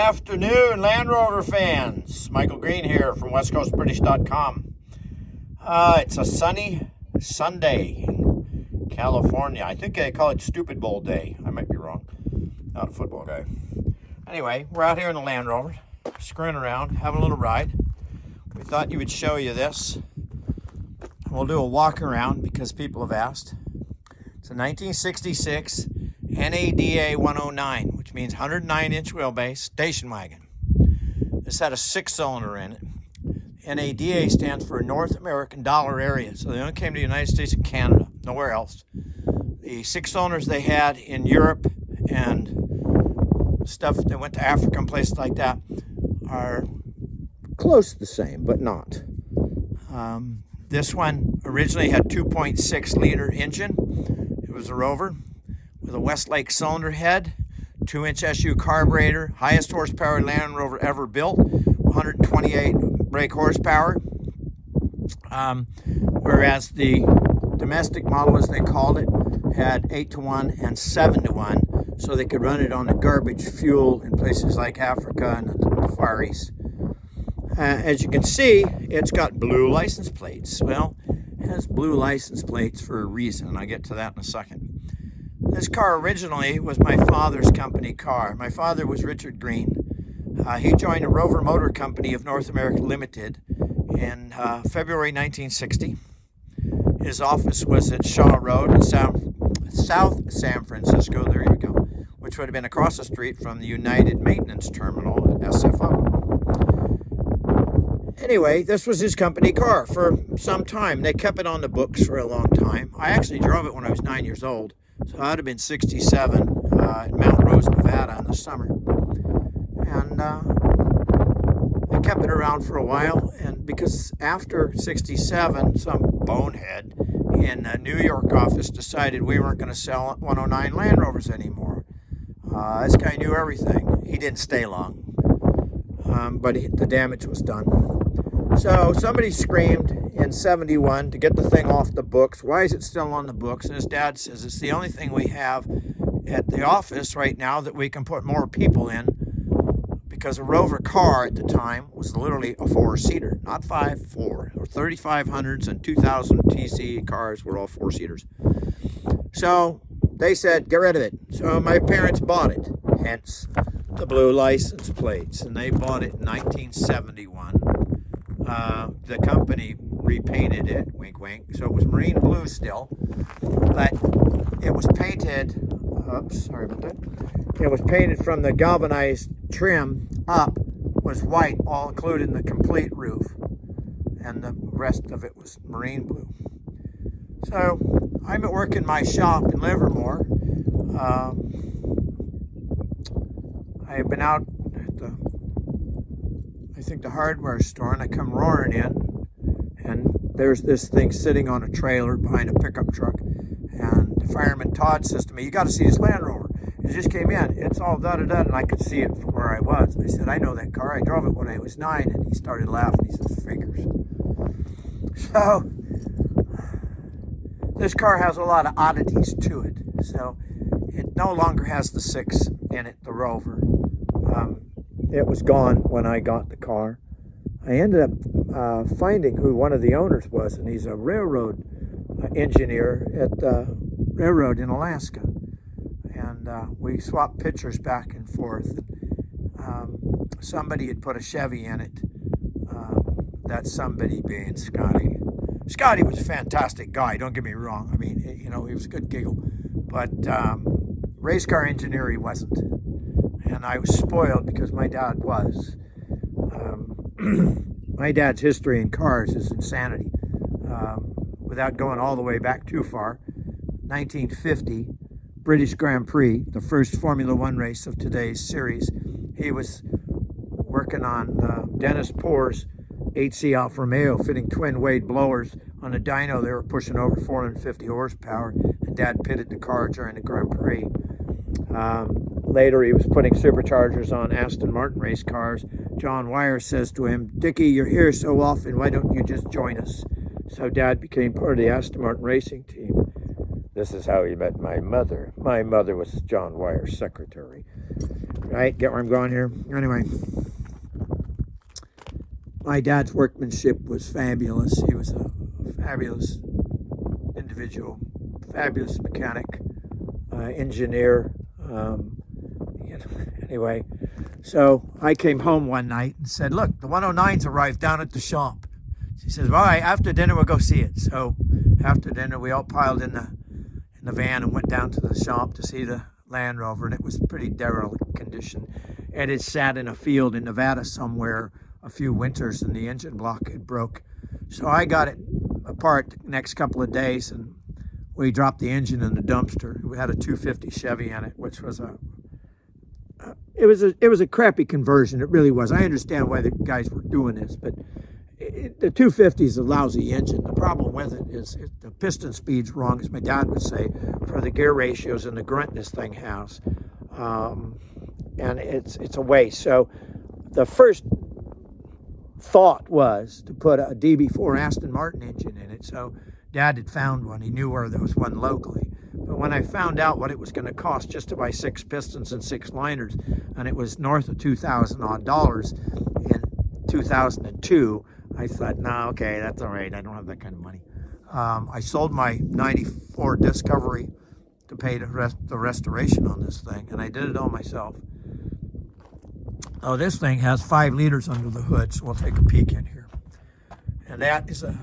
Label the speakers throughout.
Speaker 1: afternoon, Land Rover fans. Michael Green here from westcoastbritish.com. It's a sunny Sunday in California. I think they call it Stupid Bowl Day. I might be wrong. Not a football guy. Anyway, we're out here in the Land Rover, screwing around, having a little ride. We thought you would show you this. We'll do a walk around because people have asked. It's a 1966 NADA 109, which means 109-inch wheelbase station wagon. This had a 6-cylinder in it. NADA stands for North American Dollar Area, so they only came to the United States and Canada, nowhere else. The 6-cylinders they had in Europe and stuff that went to Africa and places like that are close to the same, but not. This one originally had 2.6-liter engine. It was a Rover with a Westlake cylinder head, 2-inch SU carburetor, highest horsepower Land Rover ever built, 128 brake horsepower. Whereas the domestic model, as they called it, had 8-to-1 and 7-to-1, so they could run it on the garbage fuel in places like Africa and the Far East. As you can see, it's got blue license plates. Well, it has blue license plates for a reason, and I'll get to that in a second. This car originally was my father's company car. My father was Richard Green. He joined the Rover Motor Company of North America Limited in February 1960. His office was at Shaw Road in South San Francisco, there you go, which would have been across the street from the United Maintenance Terminal at SFO. Anyway, this was his company car for some time. They kept it on the books for a long time. I actually drove it when I was 9 years old. So I'd have been 67 in Mount Rose, Nevada in the summer. And they kept it around for a while. And because after 67, some bonehead in a New York office decided we weren't going to sell 109 Land Rovers anymore. This guy knew everything. He didn't stay long, but the damage was done. So somebody screamed in 71 to get the thing off the books. Why is it still on the books? And his dad says it's the only thing we have at the office right now that we can put more people in, because a Rover car at the time was literally a 4-seater, not 5, 4. Or 3500s and 2000 TC cars were all 4-seaters. So they said, get rid of it. So my parents bought it, hence the blue license plates. And they bought it in 1971. The company repainted it, wink wink, so it was marine blue still, but it was painted, oops, sorry about that, it was painted from the galvanized trim up, was white, all included in the complete roof, and the rest of it was marine blue. So I'm at work in my shop in Livermore. I have been out at the hardware store, and I come roaring in, and there's this thing sitting on a trailer behind a pickup truck, and fireman Todd says to me, you got to see this Land Rover. It just came in, it's all da-da-da, and I could see it from where I was. I said, I know that car, I drove it when I was 9, and he started laughing. He says, figures. So this car has a lot of oddities to it. So it no longer has the 6 in it, the Rover. It was gone when I got the car. I ended up finding who one of the owners was, and he's a railroad engineer at the railroad in Alaska. And we swapped pictures back and forth. Somebody had put a Chevy in it, that somebody being Scotty. Scotty was a fantastic guy, don't get me wrong. I mean, you know, he was a good giggle. But race car engineer he wasn't. And I was spoiled because my dad was. My dad's history in cars is insanity. Without going all the way back too far, 1950, British Grand Prix, the first Formula One race of today's series. He was working on Dennis Poor's 8C Alfa Romeo, fitting twin Wade blowers on a dyno. They were pushing over 450 horsepower, and Dad pitted the car during the Grand Prix. Later, he was putting superchargers on Aston Martin race cars. John Wyer says to him, Dickie, you're here so often, why don't you just join us? So Dad became part of the Aston Martin racing team. This is how he met my mother. My mother was John Wyer's secretary. Right? Get where I'm going here? Anyway, my dad's workmanship was fabulous. He was a fabulous individual, fabulous mechanic, engineer. Anyway, so I came home one night and said, look, the 109's arrived down at the shop. She says, all right, after dinner we'll go see it. So after dinner we all piled in the van and went down to the shop to see the Land Rover, and it was pretty derelict condition. It had sat in a field in Nevada somewhere a few winters, and the engine block had broke. So I got it apart the next couple of days, and we dropped the engine in the dumpster. We had a 250 Chevy in it, which was it was a crappy conversion. It really was. I understand why the guys were doing this, but the 250 is a lousy engine. The problem with it is the piston speed's wrong, as my dad would say, for the gear ratios and the grunt this thing has, and it's a waste. So the first thought was to put a DB4 Aston Martin engine in it. So Dad had found one. He knew where there was one locally. But when I found out what it was going to cost just to buy 6 pistons and 6 liners, and it was north of $2,000 odd in 2002, I thought, nah, okay, that's all right. I don't have that kind of money. I sold my 94 Discovery to pay the restoration on this thing, and I did it all myself. Oh, this thing has 5 liters under the hood, so we'll take a peek in here. And that is a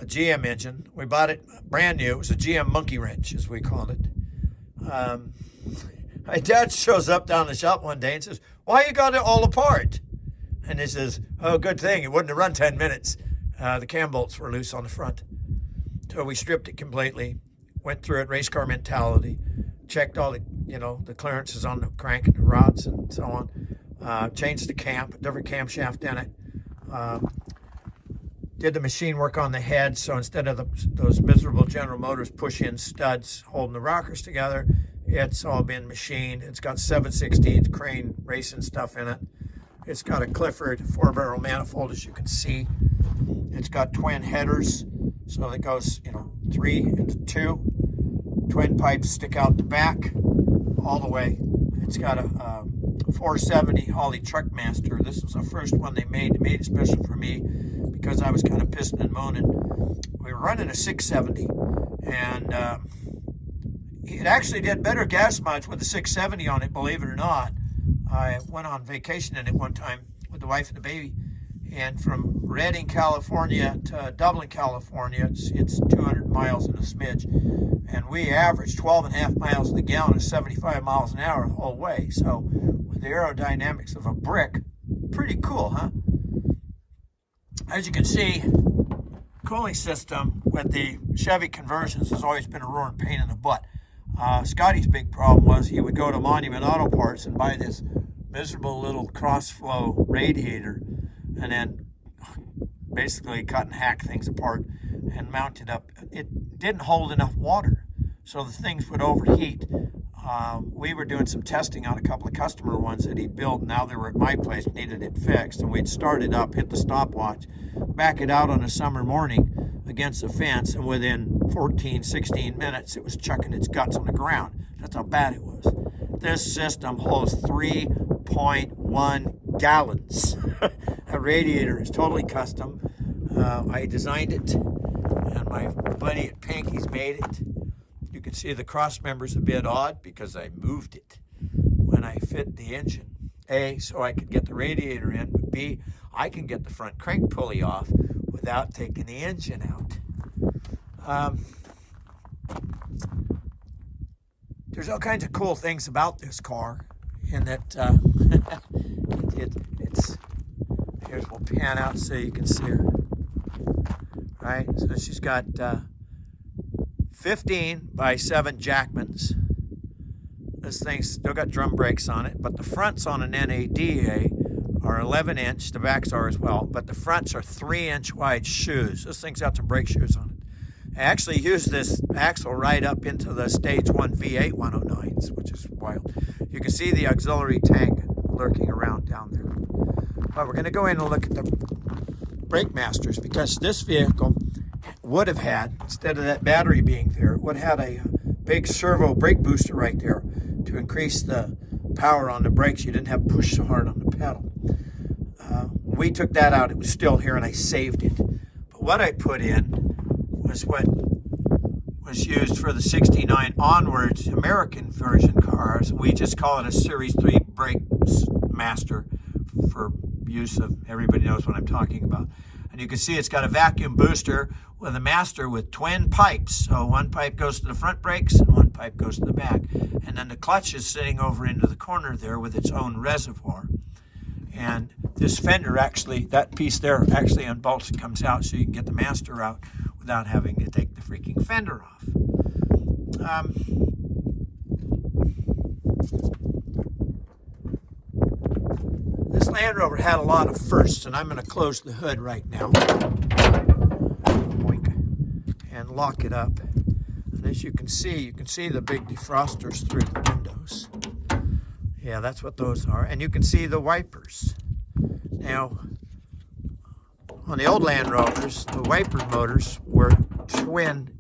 Speaker 1: GM engine. We bought it brand new. It was a GM monkey wrench, as we called it. My dad shows up down the shop one day and says, why you got it all apart? And he says, oh, good thing. It wouldn't have run 10 minutes. The cam bolts were loose on the front. So we stripped it completely, went through it, race car mentality, checked all the, the clearances on the crank and the rods and so on. Changed the cam, different camshaft in it. Did the machine work on the head, so instead of those miserable General Motors push-in studs holding the rockers together, it's all been machined. It's got 7/16 crane racing stuff in it. It's got a Clifford 4-barrel manifold, as you can see. It's got twin headers, so it goes, 3 into 2. Twin pipes stick out the back all the way. It's got a 470 Holly Truckmaster. This was the first one they made. They made it special for me because I was kind of pissing and moaning. We were running a 670, and it actually did better gas mileage with the 670 on it, believe it or not. I went on vacation in it one time with the wife and the baby, and from Redding, California to Dublin, California, it's 200 miles and a smidge, and we averaged 12.5 miles in the gallon at 75 miles an hour the whole way. So with the aerodynamics of a brick, pretty cool, huh? As you can see, cooling system with the Chevy conversions has always been a roaring pain in the butt. Scotty's big problem was he would go to Monument Auto Parts and buy this miserable little cross-flow radiator, and then basically cut and hack things apart and mount it up. It didn't hold enough water, so the things would overheat. We were doing some testing on a couple of customer ones that he built. Now they were at my place, needed it fixed, and we'd start it up, hit the stopwatch, back it out on a summer morning against the fence, and within 14, 16 minutes, it was chucking its guts on the ground. That's how bad it was. This system holds 3.1 gallons. That radiator is totally custom. I designed it, and my buddy at Pinky's made it. You can see the cross members a bit odd because I moved it when I fit the engine. A, so I could get the radiator in, but B, I can get the front crank pulley off without taking the engine out. There's all kinds of cool things about this car, in that here's, we'll pan out so you can see her. Right, so she's got 15 by 7 Jackmans. This thing's still got drum brakes on it, but the fronts on an NADA are 11 inch, the backs are as well, but the fronts are 3-inch wide shoes. This thing's got some brake shoes on it. I actually used this axle right up into the Stage 1 V8 109s, which is wild. You can see the auxiliary tank lurking around down there. But we're going to go in and look at the brake masters, because this vehicle would have had, instead of that battery being there, it would have had a big servo brake booster right there to increase the power on the brakes. You didn't have to push so hard on the pedal. We took that out. It was still here, and I saved it. But what I put in was what was used for the 69 onwards American version cars. We just call it a Series 3 brake master for use of, everybody knows what I'm talking about. And you can see it's got a vacuum booster with a master with twin pipes. So one pipe goes to the front brakes and one pipe goes to the back. And then the clutch is sitting over into the corner there with its own reservoir. And this fender actually, that piece there actually unbolts and comes out so you can get the master out without having to take the freaking fender off. This Land Rover had a lot of firsts, and I'm going to close the hood right now. And lock it up. And as you can see the big defrosters through the windows. Yeah, that's what those are. And you can see the wipers. Now, on the old Land Rovers, the wiper motors were twin,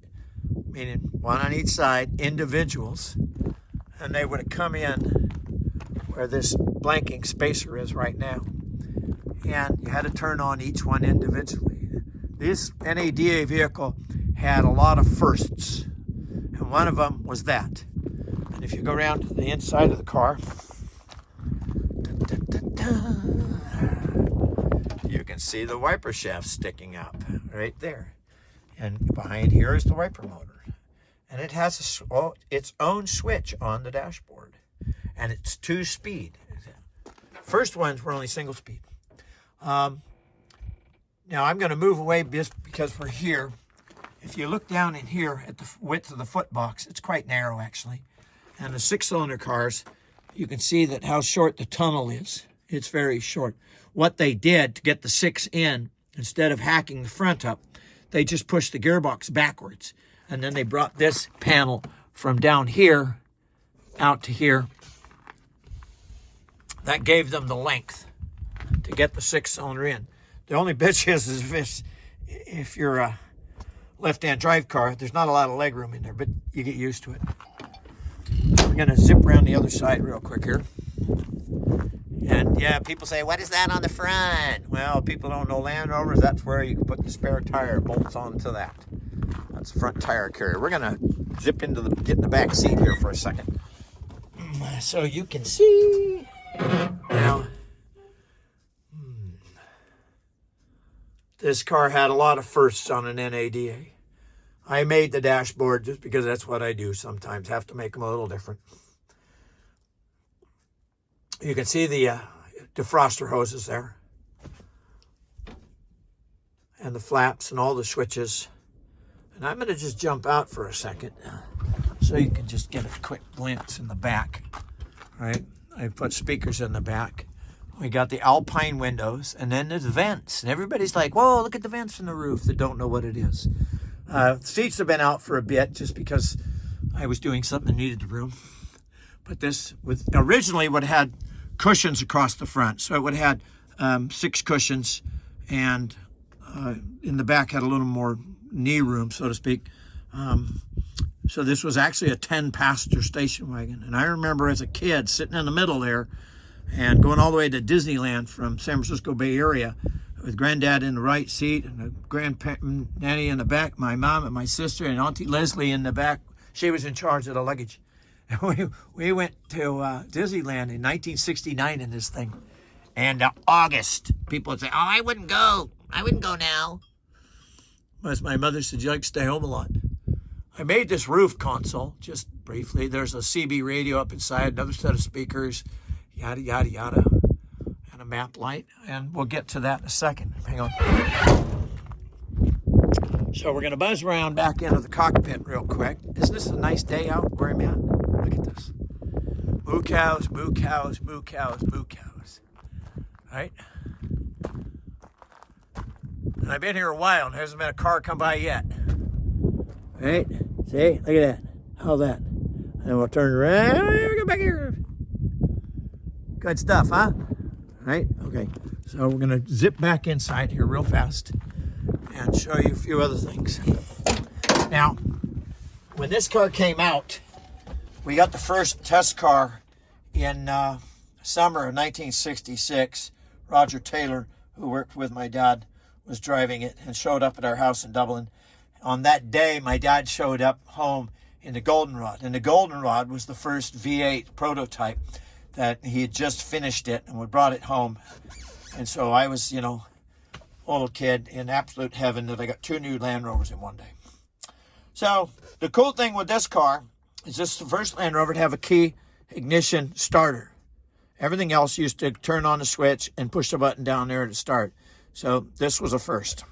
Speaker 1: meaning one on each side, individuals. And they would have come in where this blanking spacer is right now. And you had to turn on each one individually. This NADA vehicle had a lot of firsts. And one of them was that. And if you go around to the inside of the car, you can see the wiper shaft sticking up right there. And behind here is the wiper motor. And it has its own switch on the dashboard. And it's 2-speed. First ones were only single speed. Now I'm going to move away just because we're here. If you look down in here at the width of the foot box, it's quite narrow actually. And the 6-cylinder cars, you can see that how short the tunnel is. It's very short. What they did to get the 6 in, instead of hacking the front up, they just pushed the gearbox backwards. And then they brought this panel from down here out to here. That gave them the length to get the 6-cylinder in. The only bitch is if you're a left-hand drive car, there's not a lot of leg room in there, but you get used to it. We're going to zip around the other side real quick here. And yeah, people say, what is that on the front? Well, people don't know Land Rovers. That's where you can put the spare tire bolts onto that. That's the front tire carrier. We're going to zip into get in the back seat here for a second. So you can see now. This car had a lot of firsts on an NADA. I made the dashboard just because that's what I do sometimes. Have to make them a little different. You can see the defroster hoses there. And the flaps and all the switches. And I'm going to just jump out for a second so you can just get a quick glimpse in the back. Right? I put speakers in the back. We got the Alpine windows, and then there's vents. And everybody's like, whoa, look at the vents in the roof that don't know what it is. Seats have been out for a bit just because I was doing something that needed the room. But this originally would have had cushions across the front. So it would have had 6 cushions, and in the back had a little more knee room, so to speak. So this was actually a 10-passenger station wagon. And I remember as a kid sitting in the middle there and going all the way to Disneyland from San Francisco Bay Area with Granddad in the right seat and a granddaddy in the back, my mom and my sister and Auntie Leslie in the back. She was in charge of the luggage. And we went to Disneyland in 1969 in this thing. And August, people would say, oh, I wouldn't go. I wouldn't go now. As my mother said, you like to stay home a lot. I made this roof console, just briefly. There's a CB radio up inside, another set of speakers, yada, yada, yada, and a map light. And we'll get to that in a second. Hang on. So we're going to buzz around back into the cockpit real quick. Isn't this a nice day out where I'm at? Look at this. Moo cows, moo cows, moo cows, moo cows. Right? And I've been here a while and there hasn't been a car come by yet. Right? See? Look at that. How's that? And we'll turn around. We go back here. Good stuff, huh? Right? Okay. So we're going to zip back inside here real fast and show you a few other things. Now, when this car came out, we got the first test car in summer of 1966, Roger Taylor, who worked with my dad, was driving it and showed up at our house in Dublin. On that day, my dad showed up home in the Goldenrod. And the Goldenrod was the first V8 prototype that he had just finished it and we brought it home. And so I was, you know, a little kid in absolute heaven that I got 2 new Land Rovers in one day. So the cool thing with this car is this is the first Land Rover to have a key ignition starter. Everything else used to turn on the switch and push the button down there to start. So this was a first.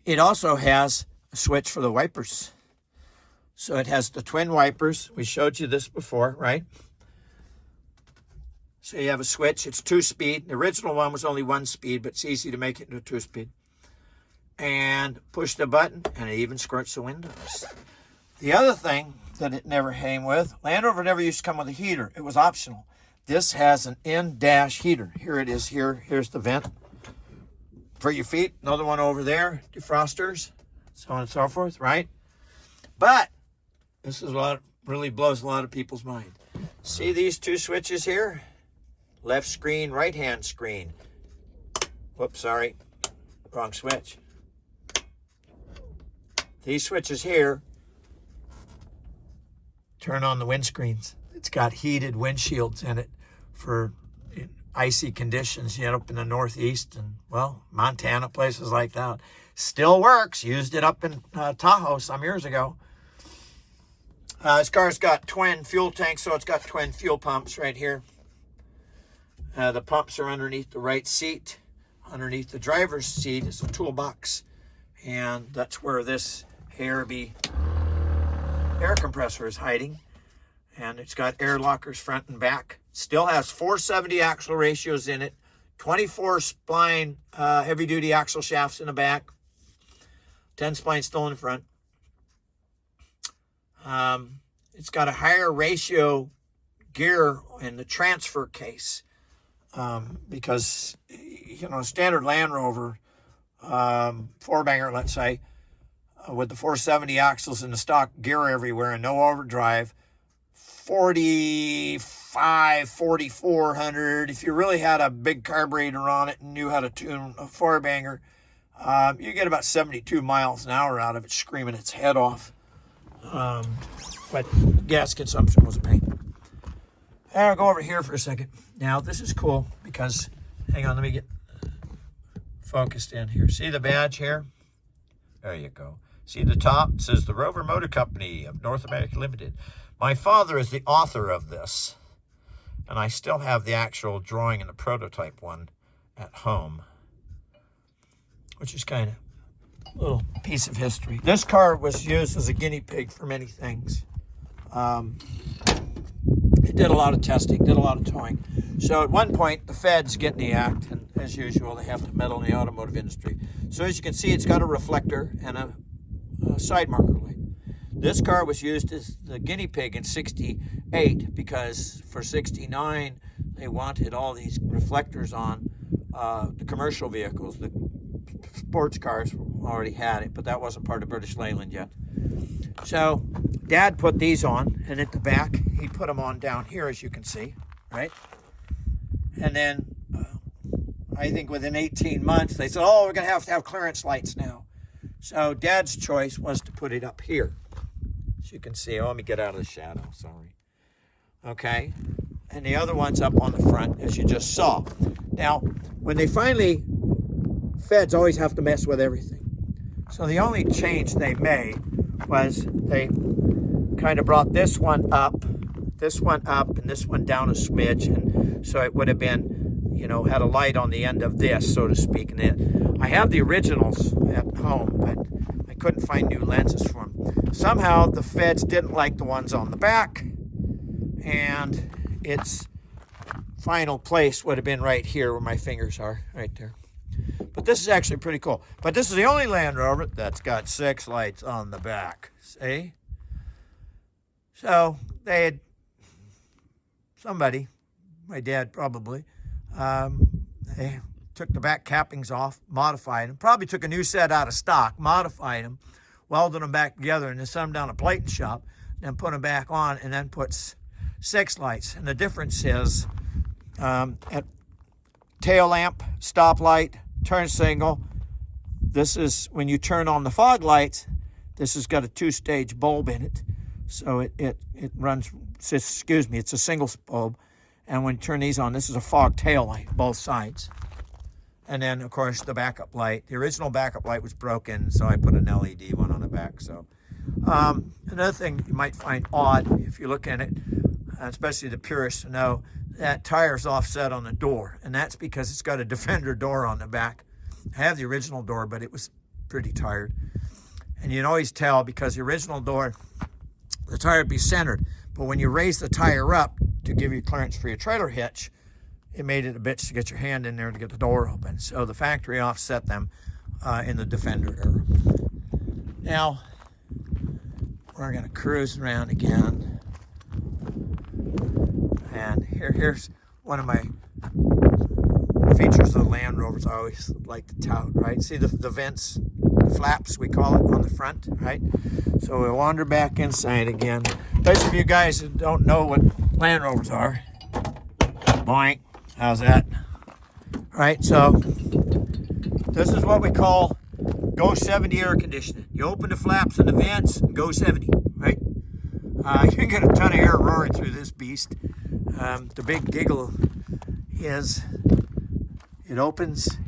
Speaker 1: It also has a switch for the wipers. So it has the twin wipers. We showed you this before, right? So you have a switch. It's 2-speed. The original one was only 1-speed, but it's easy to make it into a 2-speed. And push the button, and it even squirts the windows. The other thing that it never came with, Land Rover never used to come with a heater. It was optional. This has an in-dash heater. Here it is here. Here's the vent for your feet. Another one over there. Defrosters. So on and so forth, right? But this is what really blows a lot of people's mind. See these 2 switches here? Left screen, right-hand screen. Whoops, sorry. Wrong switch. These switches here turn on the windscreens. It's got heated windshields in it for icy conditions, you know, up in the Northeast and, well, Montana, places like that. Still works. Used it up in Tahoe some years ago. This car's got twin fuel tanks, so it's got twin fuel pumps right here. The pumps are underneath the right seat. Underneath the driver's seat is a toolbox, and that's where this air compressor is hiding. And it's got air lockers front and back. Still has 470 axle ratios in it, 24 spline heavy-duty axle shafts in the back, 10 splines still in the front. It's got a higher ratio gear in the transfer case because, you know, a standard Land Rover 4-banger, let's say, with the 470 axles and the stock gear everywhere and no overdrive, 4,400. If you really had a big carburetor on it and knew how to tune a 4-banger, you get about 72 miles an hour out of it, screaming its head off. But gas consumption was a pain. I'll go over here for a second. Now, this is cool because, hang on, let me get focused in here. See the badge here? There you go. See the top? It says the Rover Motor Company of North America Limited. My father is the author of this, and I still have the actual drawing and the prototype one at home, which is kind of a little piece of history. This car was used as a guinea pig for many things. It did a lot of testing, did a lot of towing. So at one point, the feds get in the act, and as usual, they have to meddle in the automotive industry. So as you can see, it's got a reflector and a side marker light. This car was used as the guinea pig in '68 because for '69, they wanted all these reflectors on the commercial vehicles. The sports cars already had it, but that wasn't part of British Leyland yet. So Dad put these on, and at the back, he put them on down here, as you can see, right? And then I think within 18 months, they said, oh, we're going to have clearance lights now. So Dad's choice was to put it up here. As you can see, let me get out of the shadow, sorry. Okay, and the other one's up on the front, as you just saw. Now, when they finally, feds always have to mess with everything. So the only change they made was they kind of brought this one up, and this one down a smidge, and so it would have been, you know, had a light on the end of this, so to speak. And then I have the originals at home, but I couldn't find new lenses for them. Somehow the feds didn't like the ones on the back, and its final place would have been right here where my fingers are, right there. But this is actually pretty cool. But this is the only Land Rover that's got 6 lights on the back. See? So they had somebody, my dad probably, they took the back cappings off, modified them, probably took a new set out of stock, modified them, welded them back together, and then sent them down a plating shop, then put them back on, and then put 6 lights. And the difference is at tail lamp, stop light, turn signal. This is when you turn on the fog lights. This has got a 2-stage bulb in it, so it runs. Excuse me, it's a single bulb. And when you turn these on, this is a fog tail light, both sides. And then, of course, the backup light. The original backup light was broken, so I put an LED one on the back. So another thing you might find odd if you look at it, especially the purists know, that tire's offset on the door, and that's because it's got a Defender door on the back. I have the original door, but it was pretty tired. And you can always tell because the original door, the tire would be centered, but when you raise the tire up to give you clearance for your trailer hitch, it made it a bitch to get your hand in there to get the door open. So the factory offset them in the Defender era. Now, we're gonna cruise around again. And here's one of my features of the Land Rovers I always like to tout, right? See the vents, the flaps, we call it, on the front, right? So we'll wander back inside again. Those of you guys that don't know what Land Rovers are, boink, how's that? Right, so this is what we call Go 70 air conditioning. You open the flaps and the vents and go 70, right? You can get a ton of air roaring through this beast. The big giggle is it opens.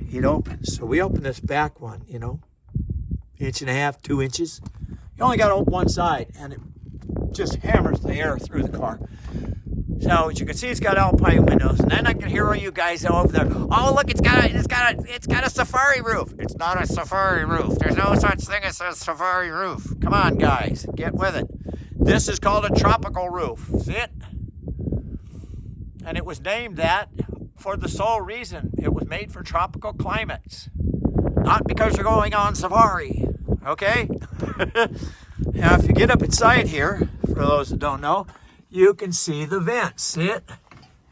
Speaker 1: So we open this back one, 1.5, 2 inches. You only got to open one side, and it just hammers the air through the car. So as you can see, it's got alpine windows, and then I can hear all you guys over there. Oh, look, it's got a safari roof. It's not a safari roof. There's no such thing as a safari roof. Come on, guys, get with it. This is called a tropical roof. See it? And it was named that for the sole reason it was made for tropical climates, not because you're going on safari. Okay? Now, if you get up inside here, for those that don't know, you can see the vents. See it?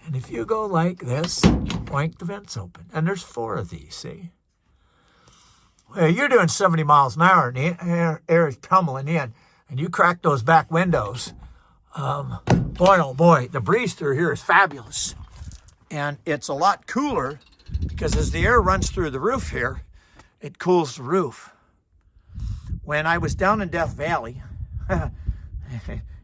Speaker 1: And if you go like this, boink, the vents open. And there's 4 of these, see? Well, you're doing 70 miles an hour, and the air is tumbling in, and you crack those back windows. Boy, oh boy, the breeze through here is fabulous. And it's a lot cooler because as the air runs through the roof here, it cools the roof. When I was down in Death Valley,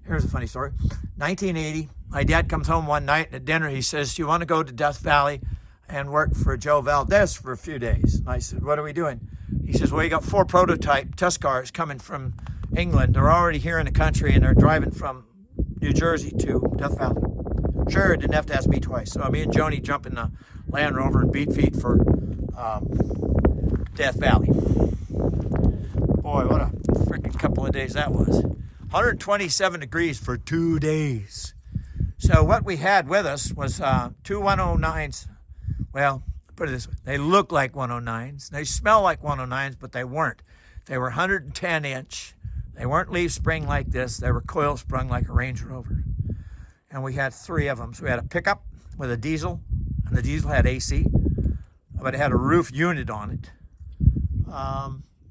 Speaker 1: here's a funny story. 1980, my dad comes home one night at dinner. He says, "Do you want to go to Death Valley and work for Joe Valdez for a few days?" And I said, "What are we doing?" He says, "Well, you got 4 prototype test cars coming from England. They're already here in the country, and they're driving from New Jersey to Death Valley." Sure, didn't have to ask me twice. So me and Joni jump in the Land Rover and beat feet for Death Valley. Boy, what a freaking couple of days that was. 127 degrees for 2 days. So what we had with us was 2 109s. Well, put it this way. They look like 109s. They smell like 109s, but they weren't. They were 110 inch. They weren't leaf spring like this. They were coil sprung like a Range Rover. And we had 3 of them. So we had a pickup with a diesel, and the diesel had AC, but it had a roof unit on it.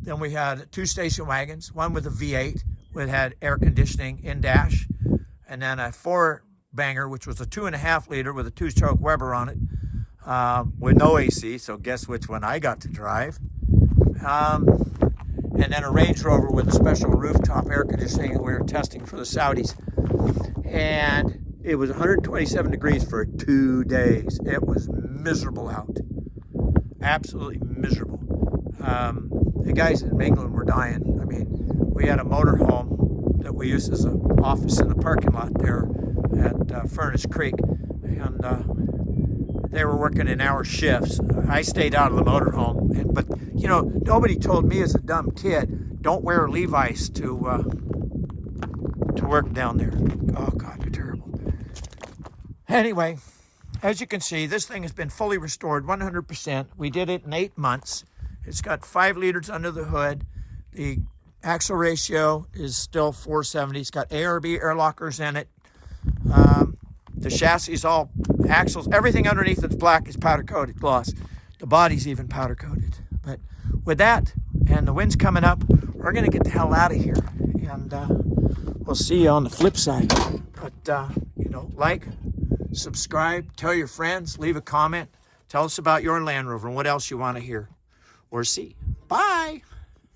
Speaker 1: Then we had 2 station wagons, one with a V8, which had air conditioning in dash, and then a 4-banger, which was a 2.5 liter with a 2-stroke Weber on it, with no AC. So guess which one I got to drive. And then a Range Rover with a special rooftop air conditioning that we were testing for the Saudis. And it was 127 degrees for 2 days. It was miserable out. Absolutely miserable. The guys in England were dying. I mean, we had a motorhome that we used as an office in the parking lot there at Furnace Creek. And they were working in hour shifts. I stayed out of the motorhome. But, nobody told me as a dumb kid, don't wear Levi's to work down there. Oh, God, they're terrible. Anyway, as you can see, this thing has been fully restored 100%. We did it in 8 months. It's got 5 liters under the hood. The axle ratio is still 470. It's got ARB air lockers in it. The chassis is all axles. Everything underneath that's black is powder coated gloss. The body's even powder coated. But with that, and the wind's coming up, we're going to get the hell out of here. And we'll see you on the flip side. But like, subscribe, tell your friends, leave a comment. Tell us about your Land Rover and what else you want to hear or see. Bye.